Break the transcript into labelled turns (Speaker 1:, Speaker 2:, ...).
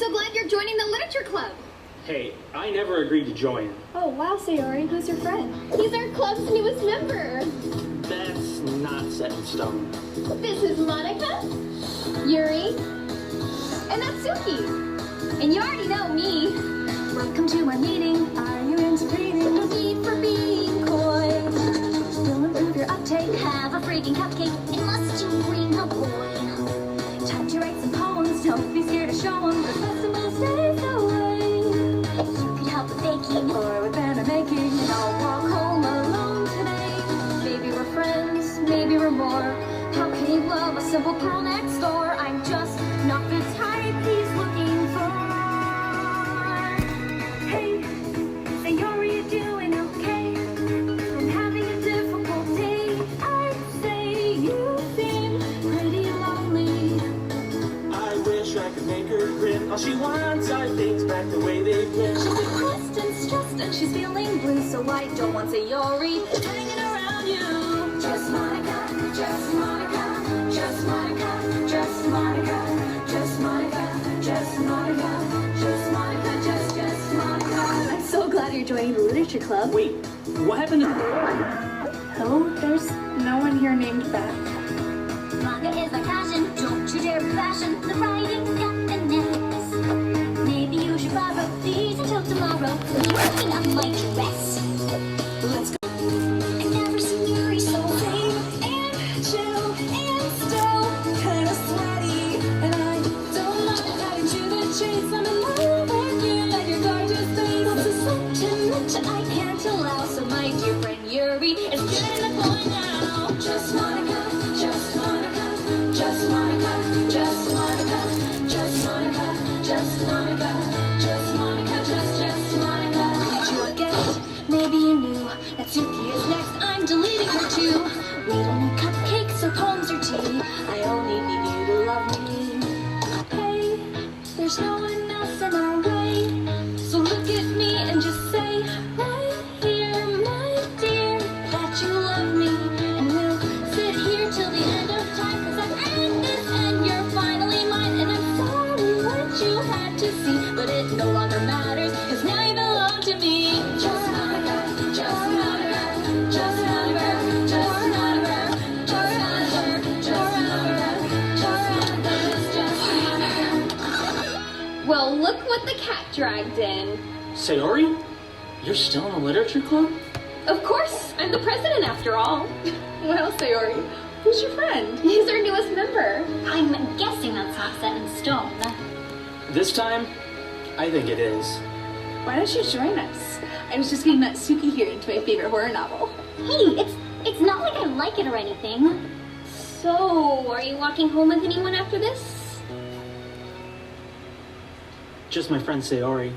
Speaker 1: so glad you're joining the literature club.
Speaker 2: Hey, I never agreed to join.
Speaker 3: Oh, wow, Srry, who's your friend?
Speaker 1: He's our club's newest member.
Speaker 2: That's not set in stone.
Speaker 1: This is Monica, Yuri, and that's Suki. And you already know me.
Speaker 3: Welcome to our meeting. Are you into reading?
Speaker 1: No need for being coy.
Speaker 3: Will improve your uptake. Have a freaking cupcake.
Speaker 1: And must you bring a boy?
Speaker 3: Time to write some poems. Don't be scared to show them. The festival stays away.
Speaker 1: You could help with baking.
Speaker 3: Or with banner making. And I'll walk home alone today. Maybe we're friends. Maybe we're more. How can you love a simple girl next door? I'm just not the type he's looking for. Hey, Srry, you doing okay? I'm having a difficult day. I'd say you seem pretty lonely.
Speaker 2: I wish I could make her grin. All she wants are things back the way they've been.
Speaker 3: She's depressed and stressed and she's feeling blue, so I don't want Srry hanging around you. Just Monica, just Monica, just Monica, just Monica, just Monica, just Monica, just Monica, just Monica. I'm so glad you're joining the literature club.
Speaker 2: Wait, what happened to...
Speaker 3: Hello? There's no one here named Beth.
Speaker 1: Manga is my passion. Don't you dare fashion. The writing's got finesse.
Speaker 3: Maybe you should borrow these until tomorrow.
Speaker 1: You're picking up my dress.
Speaker 3: Let's go.
Speaker 1: I've never seen Yuri so
Speaker 3: Safe and chill and still kinda sweaty. And I don't mind cutting to the chase. I'm in love with you like your gorgeous face.
Speaker 1: This is such a
Speaker 3: I can't allow, so my dear friend Yuri is getting the point now. Just Monica, just Monica, just Monica, just Monica, just Monica, just Monica, just Monica, just Monica. Did you get? Maybe you knew that Suki is next. I'm deleting her too. We don't need cupcakes or poems or tea. I only need you to love me. Hey, there's no one else in our way. So look at me and just say right here, my dear, that you love me. And we'll sit here till the end of time. 'Cause I've earned this and you're finally mine. And I'm sorry what you had to see, but it no longer matters. 'Cause now you belong to me. Just Monica, just Monica, just Monica, just Monica, just Monica, just Monica, just Monica.
Speaker 1: Well, look what the cat dragged in.
Speaker 2: Srry? You're still in the literature club?
Speaker 1: Of course, I'm the president after all.
Speaker 3: Well, Srry, who's your friend?
Speaker 1: He's our newest member.
Speaker 4: I'm guessing that's not set in stone.
Speaker 2: This time, I think it is.
Speaker 3: Why don't you join us? I was just getting that Suki here into my favorite horror novel.
Speaker 4: Hey, it's not like I like it or anything.
Speaker 1: So, are you walking home with anyone after this?
Speaker 2: Just my friend Srry.